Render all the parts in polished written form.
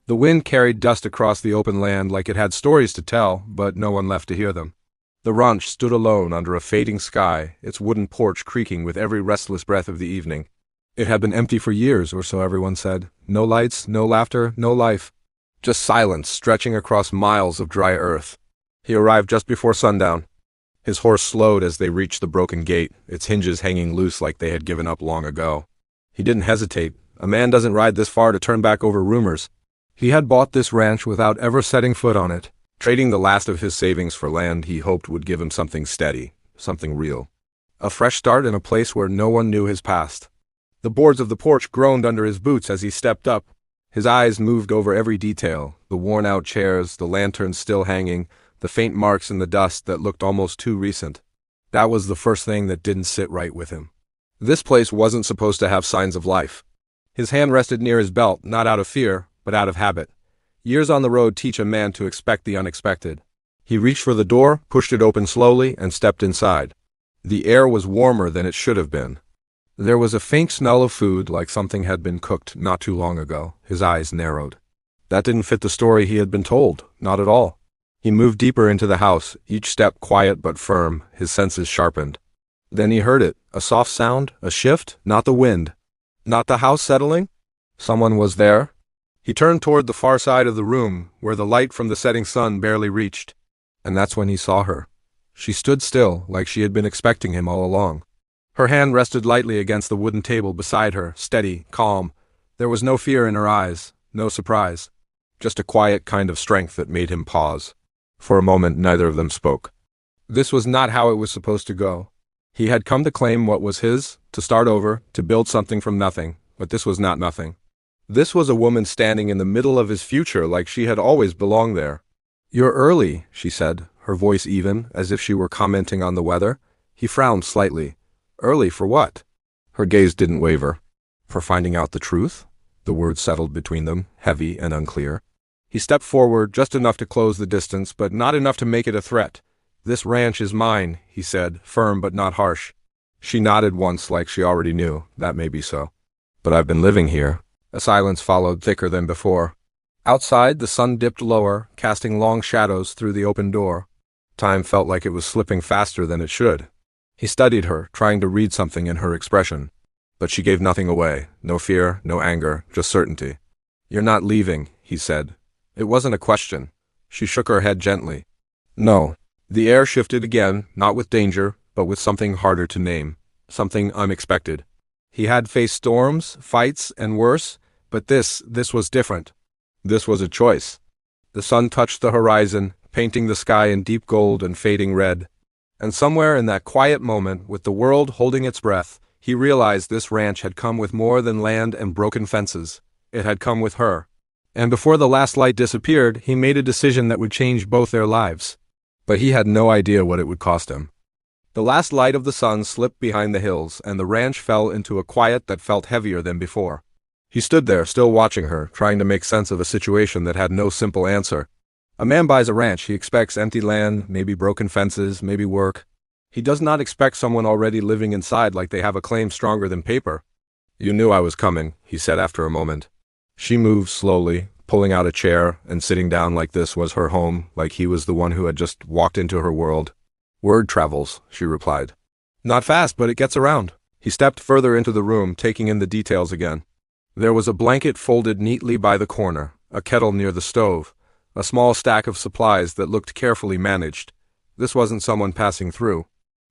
The wind carried dust across the open land like it had stories to tell, but no one left to hear them. The ranch stood alone under a fading sky, its wooden porch creaking with every restless breath of the evening. It had been empty for years, or so everyone said. No lights, no laughter, no life. Just silence stretching across miles of dry earth. He arrived just before sundown. His horse slowed as they reached the broken gate, its hinges hanging loose like they had given up long ago. He didn't hesitate. A man doesn't ride this far to turn back over rumors. He had bought this ranch without ever setting foot on it, trading the last of his savings for land he hoped would give him something steady, something real. A fresh start in a place where no one knew his past. The boards of the porch groaned under his boots as he stepped up. His eyes moved over every detail, the worn-out chairs, the lanterns still hanging, the faint marks in the dust that looked almost too recent. That was the first thing that didn't sit right with him. This place wasn't supposed to have signs of life. His hand rested near his belt, not out of fear, but out of habit. Years on the road teach a man to expect the unexpected. He reached for the door, pushed it open slowly, and stepped inside. The air was warmer than it should have been. There was a faint smell of food, like something had been cooked not too long ago. His eyes narrowed. That didn't fit the story he had been told, not at all. He moved deeper into the house, each step quiet but firm, his senses sharpened. Then he heard it, a soft sound, a shift, not the wind. Not the house settling? Someone was there. He turned toward the far side of the room, where the light from the setting sun barely reached. And that's when he saw her. She stood still, like she had been expecting him all along. Her hand rested lightly against the wooden table beside her, steady, calm. There was no fear in her eyes, no surprise. Just a quiet kind of strength that made him pause. For a moment, neither of them spoke. This was not how it was supposed to go. He had come to claim what was his, to start over, to build something from nothing, but this was not nothing. This was a woman standing in the middle of his future like she had always belonged there. "You're early," she said, her voice even, as if she were commenting on the weather. He frowned slightly. Early for what? Her gaze didn't waver. For finding out the truth? The words settled between them, heavy and unclear. He stepped forward, just enough to close the distance, but not enough to make it a threat. "This ranch is mine," he said, firm but not harsh. She nodded once like she already knew. That may be so. "But I've been living here." A silence followed, thicker than before. Outside, the sun dipped lower, casting long shadows through the open door. Time felt like it was slipping faster than it should. He studied her, trying to read something in her expression. But she gave nothing away. No fear, no anger, just certainty. "You're not leaving," he said. It wasn't a question. She shook her head gently. "No." The air shifted again, not with danger, but with something harder to name. Something unexpected. He had faced storms, fights, and worse, but this was different. This was a choice. The sun touched the horizon, painting the sky in deep gold and fading red. And somewhere in that quiet moment, with the world holding its breath, he realized this ranch had come with more than land and broken fences. It had come with her. And before the last light disappeared, he made a decision that would change both their lives. But he had no idea what it would cost him. The last light of the sun slipped behind the hills, and the ranch fell into a quiet that felt heavier than before. He stood there, still watching her, trying to make sense of a situation that had no simple answer. A man buys a ranch. He expects empty land, maybe broken fences, maybe work. He does not expect someone already living inside like they have a claim stronger than paper. "You knew I was coming," he said after a moment. She moved slowly, pulling out a chair and sitting down like this was her home, like he was the one who had just walked into her world. "Word travels," she replied. "Not fast, but it gets around." He stepped further into the room, taking in the details again. There was a blanket folded neatly by the corner, a kettle near the stove, a small stack of supplies that looked carefully managed. This wasn't someone passing through.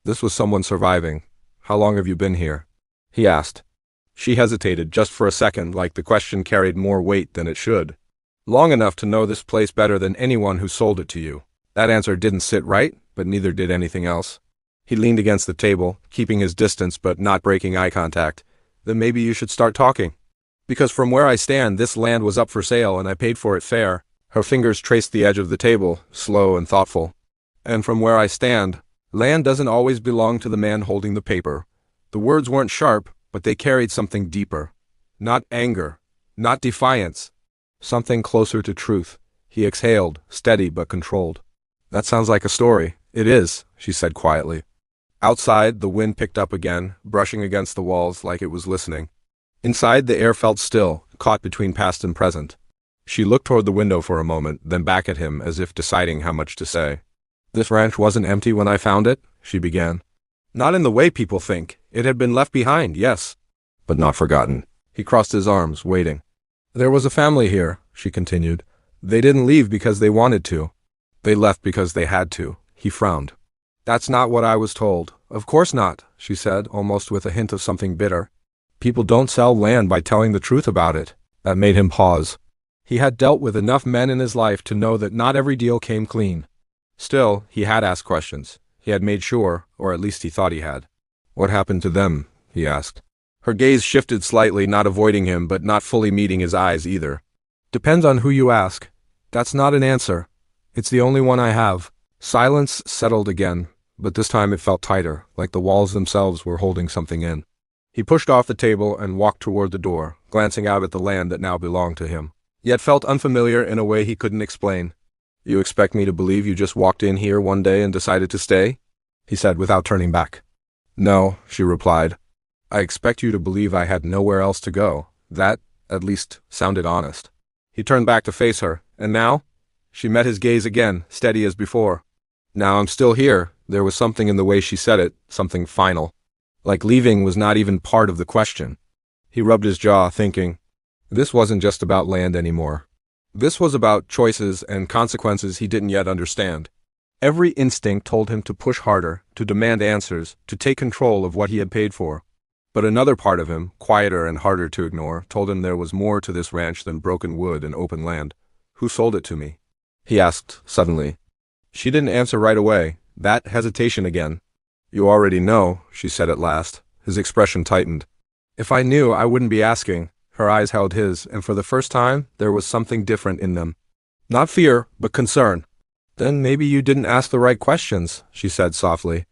This was someone surviving. "How long have you been here?" he asked. She hesitated just for a second, like the question carried more weight than it should. "Long enough to know this place better than anyone who sold it to you." That answer didn't sit right, but neither did anything else. He leaned against the table, keeping his distance but not breaking eye contact. "Then maybe you should start talking. Because from where I stand, this land was up for sale and I paid for it fair." Her fingers traced the edge of the table, slow and thoughtful. "And from where I stand, land doesn't always belong to the man holding the paper." The words weren't sharp, but they carried something deeper. Not anger, not defiance. Something closer to truth. He exhaled, steady but controlled. "That sounds like a story." "It is," she said quietly. Outside, the wind picked up again, brushing against the walls like it was listening. Inside, the air felt still, caught between past and present. She looked toward the window for a moment, then back at him as if deciding how much to say. This ranch wasn't empty when I found it, she began. Not in the way people think. It had been left behind, yes, but not forgotten. He crossed his arms, waiting. There was a family here, she continued. They didn't leave because they wanted to. They left because they had to. He frowned. That's not what I was told. Of course not, she said, almost with a hint of something bitter. People don't sell land by telling the truth about it. That made him pause. He had dealt with enough men in his life to know that not every deal came clean. Still, he had asked questions. He had made sure, or at least he thought he had. What happened to them? He asked. Her gaze shifted slightly, not avoiding him, but not fully meeting his eyes either. Depends on who you ask. That's not an answer. It's the only one I have. Silence settled again, but this time it felt tighter, like the walls themselves were holding something in. He pushed off the table and walked toward the door, glancing out at the land that now belonged to him, yet felt unfamiliar in a way he couldn't explain. You expect me to believe you just walked in here one day and decided to stay? He said without turning back. No, she replied. I expect you to believe I had nowhere else to go. That, at least, sounded honest. He turned back to face her, and now? She met his gaze again, steady as before. Now I'm still here. There was something in the way she said it, something final. Like leaving was not even part of the question. He rubbed his jaw, thinking, this wasn't just about land anymore. This was about choices and consequences he didn't yet understand. Every instinct told him to push harder, to demand answers, to take control of what he had paid for. But another part of him, quieter and harder to ignore, told him there was more to this ranch than broken wood and open land. Who sold it to me? He asked, suddenly. She didn't answer right away. That hesitation again. You already know, she said at last. His expression tightened. If I knew, I wouldn't be asking. Her eyes held his, and for the first time, there was something different in them. Not fear, but concern. Then maybe you didn't ask the right questions, she said softly.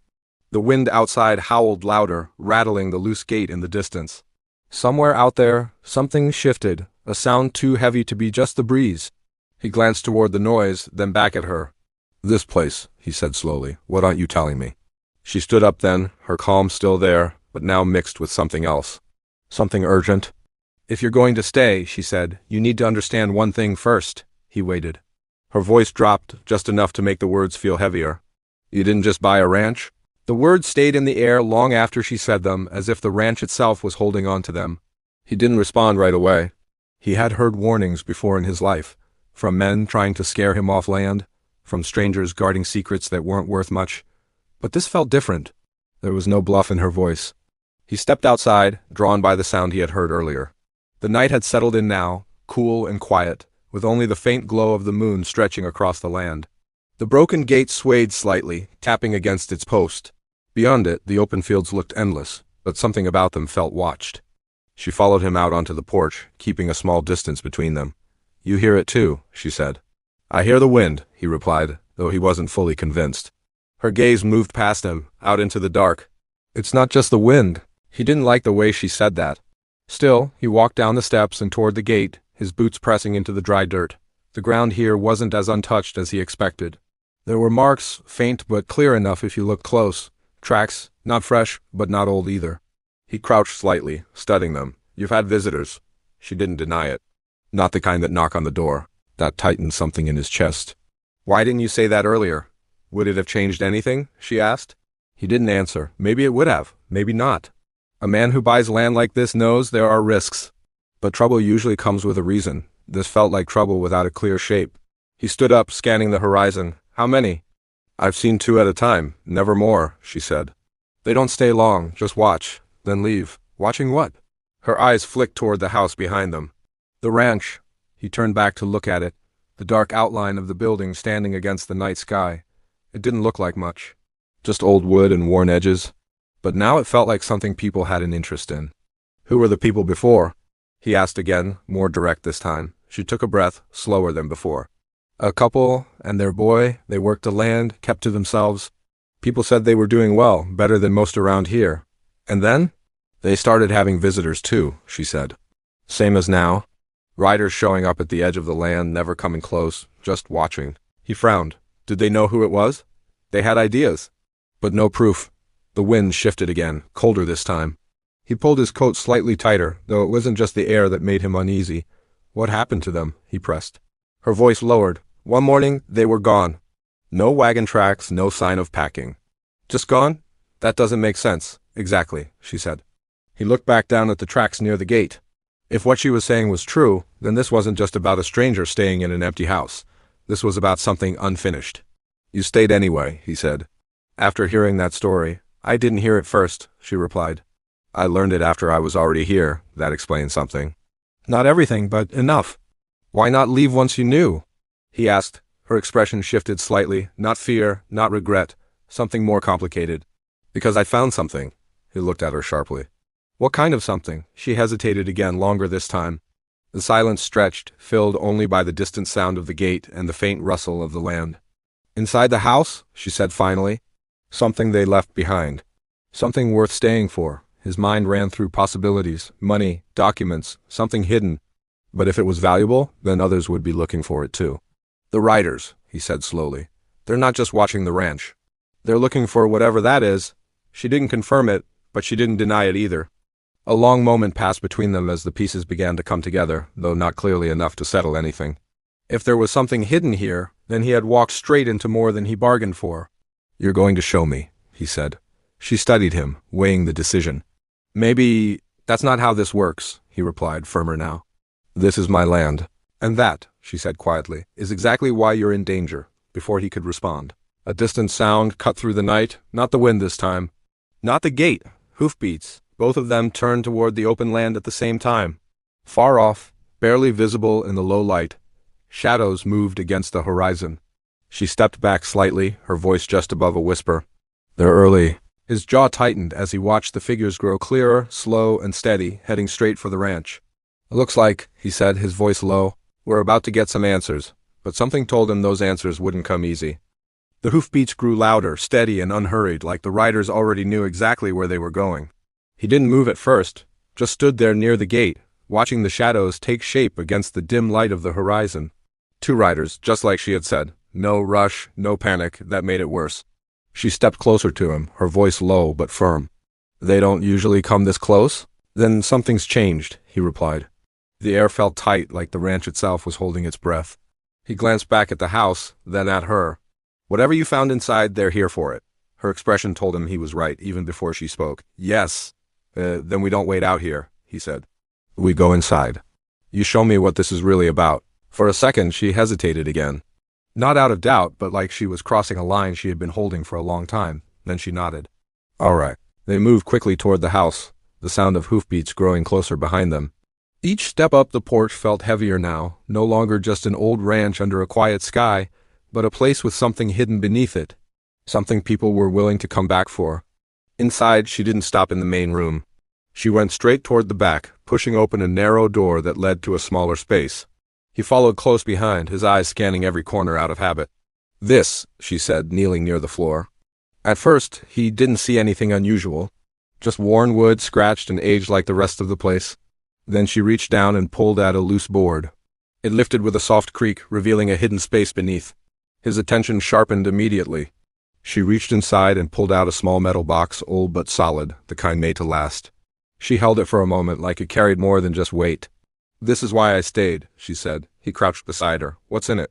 The wind outside howled louder, rattling the loose gate in the distance. Somewhere out there, something shifted, a sound too heavy to be just the breeze. He glanced toward the noise, then back at her. This place, he said slowly. What aren't you telling me? She stood up then, her calm still there, but now mixed with something else. Something urgent. If you're going to stay, she said, you need to understand one thing first. He waited. Her voice dropped, just enough to make the words feel heavier. You didn't just buy a ranch? The words stayed in the air long after she said them, as if the ranch itself was holding on to them. He didn't respond right away. He had heard warnings before in his life, from men trying to scare him off land, from strangers guarding secrets that weren't worth much. But this felt different. There was no bluff in her voice. He stepped outside, drawn by the sound he had heard earlier. The night had settled in now, cool and quiet, with only the faint glow of the moon stretching across the land. The broken gate swayed slightly, tapping against its post. Beyond it, the open fields looked endless, but something about them felt watched. She followed him out onto the porch, keeping a small distance between them. You hear it too, she said. I hear the wind, he replied, though he wasn't fully convinced. Her gaze moved past him, out into the dark. It's not just the wind. He didn't like the way she said that. Still, he walked down the steps and toward the gate, his boots pressing into the dry dirt. The ground here wasn't as untouched as he expected. There were marks, faint but clear enough if you looked close. Tracks, not fresh, but not old either. He crouched slightly, studying them. You've had visitors. She didn't deny it. Not the kind that knock on the door. That tightened something in his chest. Why didn't you say that earlier? Would it have changed anything? She asked. He didn't answer. Maybe it would have, maybe not. A man who buys land like this knows there are risks. But trouble usually comes with a reason. This felt like trouble without a clear shape. He stood up, scanning the horizon. How many? I've seen 2 at a time, never more, she said. They don't stay long, just watch, then leave. Watching what? Her eyes flicked toward the house behind them. The ranch. He turned back to look at it, the dark outline of the building standing against the night sky. It didn't look like much. Just old wood and worn edges. But now it felt like something people had an interest in. Who were the people before? He asked again, more direct this time. She took a breath, slower than before. A couple and their boy, they worked the land, kept to themselves. People said they were doing well, better than most around here. And then? They started having visitors too, she said. Same as now. Riders showing up at the edge of the land, never coming close, just watching. He frowned. Did they know who it was? They had ideas. But no proof. The wind shifted again, colder this time. He pulled his coat slightly tighter, though it wasn't just the air that made him uneasy. What happened to them? He pressed. Her voice lowered. One morning, they were gone. No wagon tracks, no sign of packing. Just gone? That doesn't make sense. Exactly, she said. He looked back down at the tracks near the gate. If what she was saying was true, then this wasn't just about a stranger staying in an empty house. This was about something unfinished. You stayed anyway, he said. After hearing that story, I didn't hear it first, she replied. I learned it after I was already here. That explains something. Not everything, but enough. Why not leave once you knew? He asked. Her expression shifted slightly, not fear, not regret, something more complicated. Because I found something. He looked at her sharply. What kind of something? She hesitated again, longer this time. The silence stretched, filled only by the distant sound of the gate and the faint rustle of the land. Inside the house, she said finally. Something they left behind. Something worth staying for. His mind ran through possibilities, money, documents, something hidden. But if it was valuable, then others would be looking for it too. The riders, he said slowly. They're not just watching the ranch. They're looking for whatever that is. She didn't confirm it, but she didn't deny it either. A long moment passed between them as the pieces began to come together, though not clearly enough to settle anything. If there was something hidden here, then he had walked straight into more than he bargained for. You're going to show me, he said. She studied him, weighing the decision. Maybe that's not how this works, he replied, firmer now. This is my land. And that, she said quietly, is exactly why you're in danger. Before he could respond, a distant sound cut through the night, not the wind this time. Not the gate, hoofbeats. Both of them turned toward the open land at the same time. Far off, barely visible in the low light, shadows moved against the horizon. She stepped back slightly, her voice just above a whisper. They're early. His jaw tightened as he watched the figures grow clearer, slow and steady, heading straight for the ranch. It looks like, he said, his voice low, we're about to get some answers, but something told him those answers wouldn't come easy. The hoofbeats grew louder, steady and unhurried, like the riders already knew exactly where they were going. He didn't move at first, just stood there near the gate, watching the shadows take shape against the dim light of the horizon. 2 riders, just like she had said. No rush, no panic, that made it worse. She stepped closer to him, her voice low but firm. They don't usually come this close? Then something's changed, he replied. The air felt tight, like the ranch itself was holding its breath. He glanced back at the house, then at her. Whatever you found inside, they're here for it. Her expression told him he was right, even before she spoke. Yes. Then we don't wait out here, he said. We go inside. You show me what this is really about. For a second, she hesitated again. Not out of doubt, but like she was crossing a line she had been holding for a long time. Then she nodded. All right. They moved quickly toward the house, the sound of hoofbeats growing closer behind them. Each step up the porch felt heavier now, no longer just an old ranch under a quiet sky, but a place with something hidden beneath it. Something people were willing to come back for. Inside, she didn't stop in the main room. She went straight toward the back, pushing open a narrow door that led to a smaller space. He followed close behind, his eyes scanning every corner out of habit. This, she said, kneeling near the floor. At first, he didn't see anything unusual. Just worn wood, scratched and aged like the rest of the place. Then she reached down and pulled at a loose board. It lifted with a soft creak, revealing a hidden space beneath. His attention sharpened immediately. She reached inside and pulled out a small metal box, old but solid, the kind made to last. She held it for a moment like it carried more than just weight. This is why I stayed, she said. He crouched beside her. What's in it?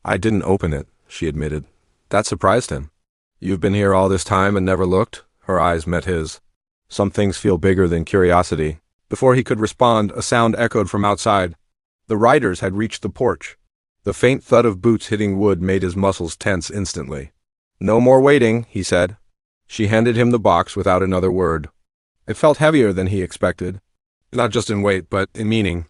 I didn't open it, she admitted. That surprised him. You've been here all this time and never looked? Her eyes met his. Some things feel bigger than curiosity. Before he could respond, a sound echoed from outside. The riders had reached the porch. The faint thud of boots hitting wood made his muscles tense instantly. No more waiting, he said. She handed him the box without another word. It felt heavier than he expected. Not just in weight, but in meaning.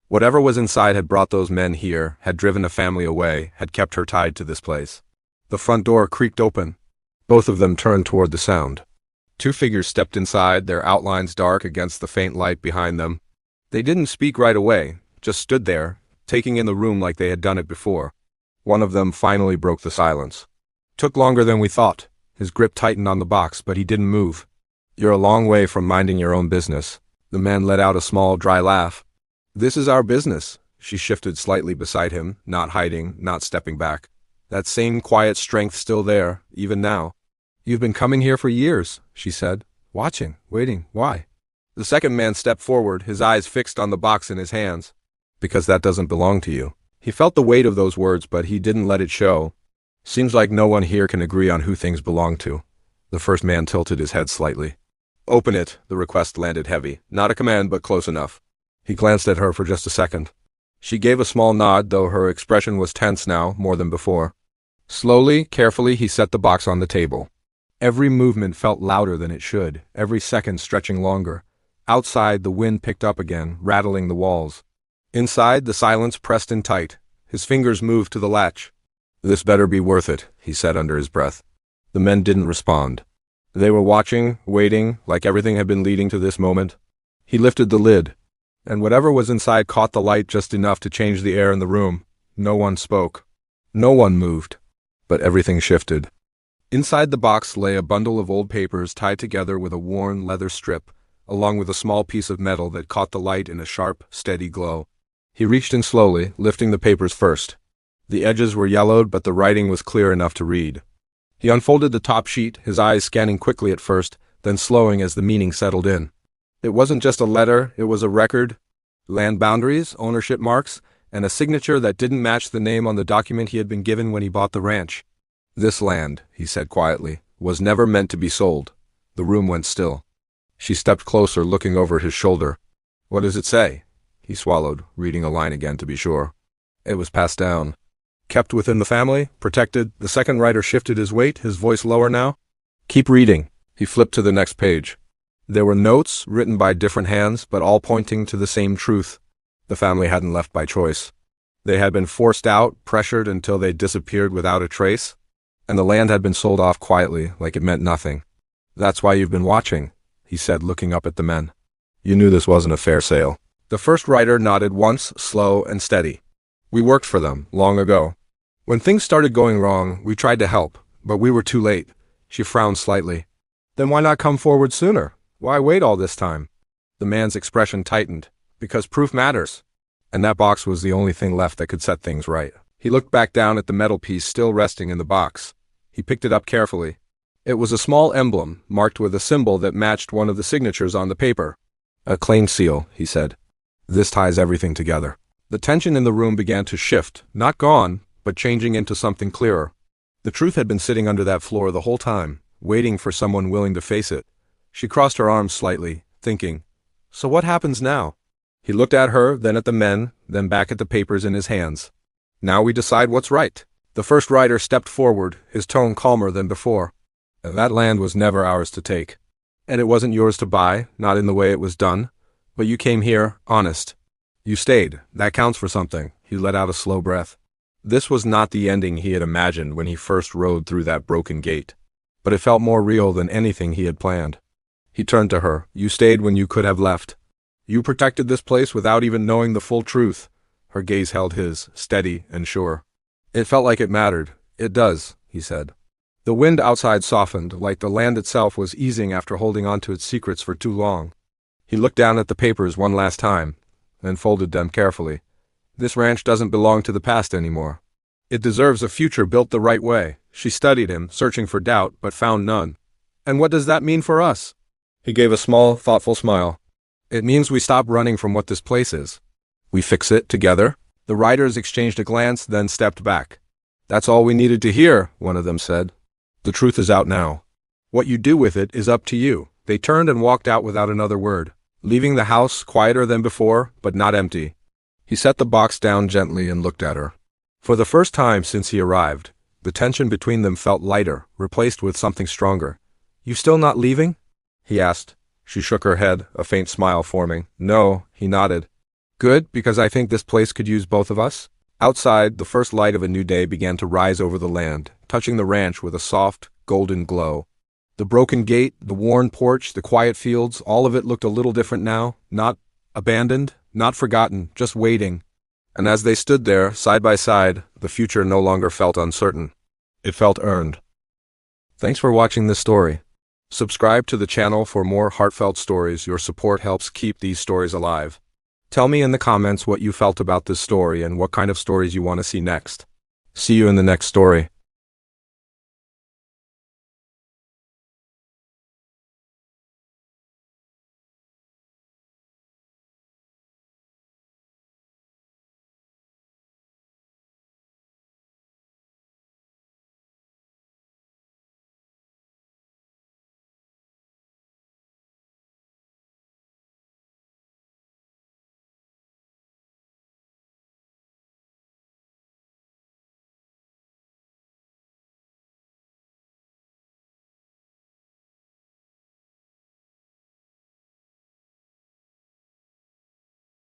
Whatever was inside had brought those men here, had driven a family away, had kept her tied to this place. The front door creaked open. Both of them turned toward the sound. 2 figures stepped inside, their outlines dark against the faint light behind them. They didn't speak right away, just stood there, taking in the room like they had done it before. One of them finally broke the silence. Took longer than we thought. His grip tightened on the box, but he didn't move. You're a long way from minding your own business. The man let out a small, dry laugh. This is our business. She shifted slightly beside him, not hiding, not stepping back. That same quiet strength still there, even now. You've been coming here for years, she said. Watching, waiting, why? The second man stepped forward, his eyes fixed on the box in his hands. Because that doesn't belong to you. He felt the weight of those words, but he didn't let it show. Seems like no one here can agree on who things belong to. The first man tilted his head slightly. Open it, the request landed heavy. Not a command, but close enough. He glanced at her for just a second. She gave a small nod, though her expression was tense now, more than before. Slowly, carefully, he set the box on the table. Every movement felt louder than it should, every second stretching longer. Outside, the wind picked up again, rattling the walls. Inside, the silence pressed in tight. His fingers moved to the latch. This better be worth it, he said under his breath. The men didn't respond. They were watching, waiting, like everything had been leading to this moment. He lifted the lid, and whatever was inside caught the light just enough to change the air in the room. No one spoke. No one moved. But everything shifted. Inside the box lay a bundle of old papers tied together with a worn leather strip, along with a small piece of metal that caught the light in a sharp, steady glow. He reached in slowly, lifting the papers first. The edges were yellowed, but the writing was clear enough to read. He unfolded the top sheet, his eyes scanning quickly at first, then slowing as the meaning settled in. It wasn't just a letter, it was a record. Land boundaries, ownership marks, and a signature that didn't match the name on the document he had been given when he bought the ranch. This land, he said quietly, was never meant to be sold. The room went still. She stepped closer, looking over his shoulder. What does it say? He swallowed, reading a line again to be sure. It was passed down. Kept within the family, protected. The second writer shifted his weight, his voice lower now. Keep reading. He flipped to the next page. There were notes, written by different hands, but all pointing to the same truth. The family hadn't left by choice. They had been forced out, pressured until they disappeared without a trace. And the land had been sold off quietly, like it meant nothing. That's why you've been watching, he said, looking up at the men. You knew this wasn't a fair sale. The first writer nodded once, slow and steady. We worked for them, long ago. When things started going wrong, we tried to help, but we were too late. She frowned slightly. Then why not come forward sooner? Why wait all this time? The man's expression tightened. Because proof matters. And that box was the only thing left that could set things right. He looked back down at the metal piece still resting in the box. He picked it up carefully. It was a small emblem, marked with a symbol that matched one of the signatures on the paper. A claim seal, he said. This ties everything together. The tension in the room began to shift, not gone, but changing into something clearer. The truth had been sitting under that floor the whole time, waiting for someone willing to face it. She crossed her arms slightly, thinking, so what happens now? He looked at her, then at the men, then back at the papers in his hands. Now we decide what's right. The first writer stepped forward, his tone calmer than before. That land was never ours to take. And it wasn't yours to buy, not in the way it was done. But you came here, honest. You stayed. That counts for something. He let out a slow breath. This was not the ending he had imagined when he first rode through that broken gate. But it felt more real than anything he had planned. He turned to her. You stayed when you could have left. You protected this place without even knowing the full truth. Her gaze held his, steady and sure. It felt like it mattered. It does, he said. The wind outside softened, like the land itself was easing after holding on to its secrets for too long. He looked down at the papers one last time, then folded them carefully. This ranch doesn't belong to the past anymore. It deserves a future built the right way. She studied him, searching for doubt, but found none. And what does that mean for us? He gave a small, thoughtful smile. It means we stop running from what this place is. We fix it together. The writers exchanged a glance, then stepped back. That's all we needed to hear, one of them said. The truth is out now. What you do with it is up to you. They turned and walked out without another word, leaving the house quieter than before, but not empty. He set the box down gently and looked at her. For the first time since he arrived, the tension between them felt lighter, replaced with something stronger. You still not leaving? He asked. She shook her head, a faint smile forming. No, he nodded. Good, because I think this place could use both of us. Outside, the first light of a new day began to rise over the land, touching the ranch with a soft, golden glow. The broken gate, the worn porch, the quiet fields, all of it looked a little different now, not abandoned, not forgotten, just waiting. And as they stood there, side by side, the future no longer felt uncertain. It felt earned. Thanks for watching this story. Subscribe to the channel for more heartfelt stories. Your support helps keep these stories alive. Tell me in the comments what you felt about this story and what kind of stories you want to see next. See you in the next story.